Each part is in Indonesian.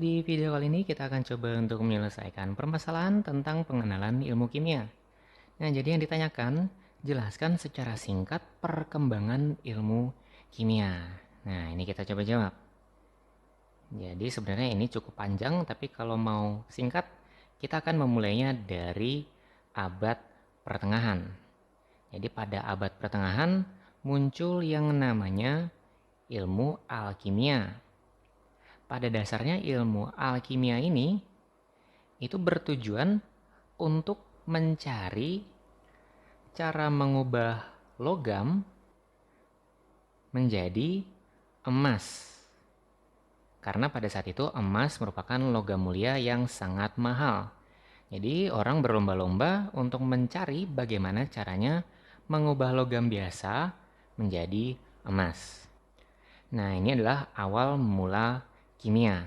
di video kali ini kita akan coba untuk menyelesaikan permasalahan tentang pengenalan ilmu kimia. Nah, jadi yang ditanyakan, jelaskan secara singkat perkembangan ilmu kimia. Nah, ini kita coba jawab. Jadi sebenarnya ini cukup panjang, tapi kalau mau singkat, kita akan memulainya dari abad pertengahan. Jadi pada abad pertengahan muncul yang namanya ilmu alkimia. Pada dasarnya ilmu alkimia ini itu bertujuan untuk mencari cara mengubah logam menjadi emas. Karena pada saat itu emas merupakan logam mulia yang sangat mahal. Jadi orang berlomba-lomba untuk mencari bagaimana caranya mengubah logam biasa menjadi emas. Nah, ini adalah awal mula kimia.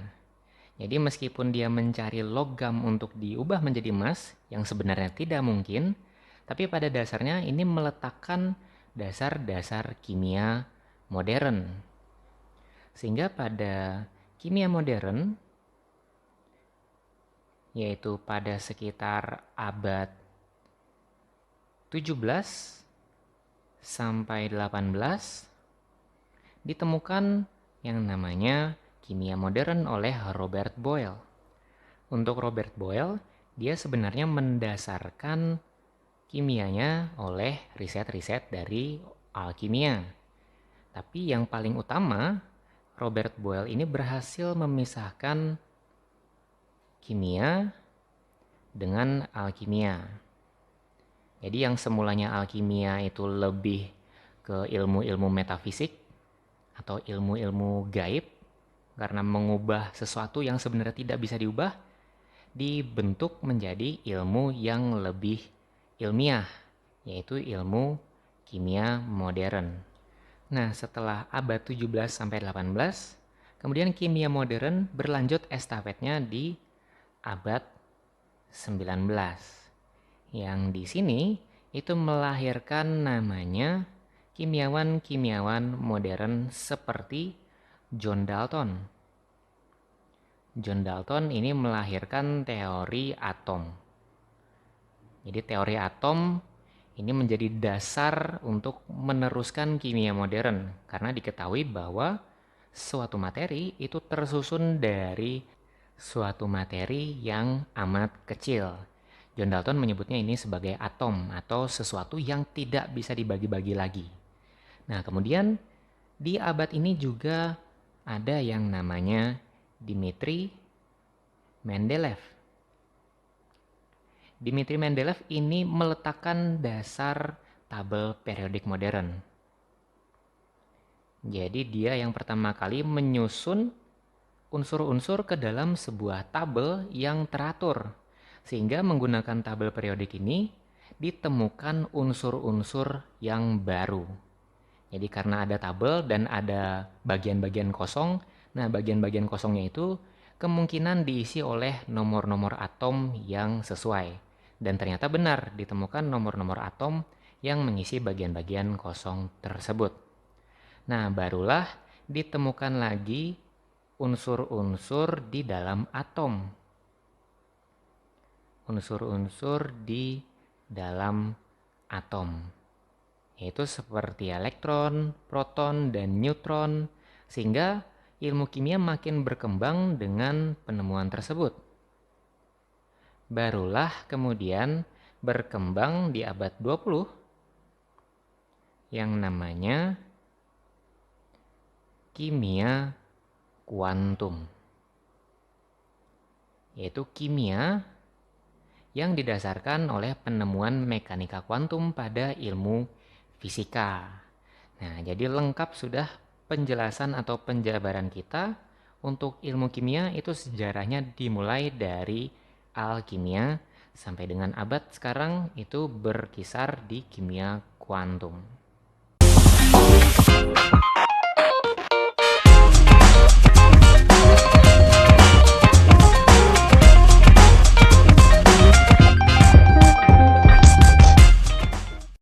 Jadi meskipun dia mencari logam untuk diubah menjadi emas, yang sebenarnya tidak mungkin, tapi pada dasarnya ini meletakkan dasar-dasar kimia modern. Sehingga pada kimia modern, yaitu pada sekitar abad 17 sampai 18, ditemukan yang namanya kimia modern oleh Robert Boyle. Untuk Robert Boyle, dia sebenarnya mendasarkan kimianya oleh riset-riset dari alkimia. Tapi yang paling utama, Robert Boyle ini berhasil memisahkan kimia dengan alkimia. Jadi yang semulanya alkimia itu lebih ke ilmu-ilmu metafisik atau ilmu-ilmu gaib, karena mengubah sesuatu yang sebenarnya tidak bisa diubah, dibentuk menjadi ilmu yang lebih ilmiah, yaitu ilmu kimia modern. Nah, setelah abad 17 sampai 18, kemudian kimia modern berlanjut estafetnya di abad 19. Yang di sini itu melahirkan namanya kimiawan-kimiawan modern seperti John Dalton. John Dalton ini melahirkan teori atom. Jadi teori atom ini menjadi dasar untuk meneruskan kimia modern, karena diketahui bahwa suatu materi itu tersusun dari suatu materi yang amat kecil. John Dalton menyebutnya ini sebagai atom atau sesuatu yang tidak bisa dibagi-bagi lagi. Nah, kemudian di abad ini juga ada yang namanya Dmitri Mendeleev. Dmitri Mendeleev ini meletakkan dasar tabel periodik modern. Jadi dia yang pertama kali menyusun unsur-unsur ke dalam sebuah tabel yang teratur. Sehingga menggunakan tabel periodik ini ditemukan unsur-unsur yang baru. Jadi karena ada tabel dan ada bagian-bagian kosong, nah bagian-bagian kosongnya itu kemungkinan diisi oleh nomor-nomor atom yang sesuai. Dan ternyata benar ditemukan nomor-nomor atom yang mengisi bagian-bagian kosong tersebut. Nah, barulah ditemukan lagi unsur-unsur di dalam atom. Unsur-unsur di dalam atom, yaitu seperti elektron, proton, dan neutron, sehingga ilmu kimia makin berkembang dengan penemuan tersebut. Barulah kemudian berkembang di abad 20 yang namanya kimia kuantum, yaitu kimia yang didasarkan oleh penemuan mekanika kuantum pada ilmu fisika. Nah, jadi lengkap sudah penjelasan atau penjabaran kita untuk ilmu kimia. Itu sejarahnya dimulai dari alkimia sampai dengan abad sekarang itu berkisar di kimia kuantum.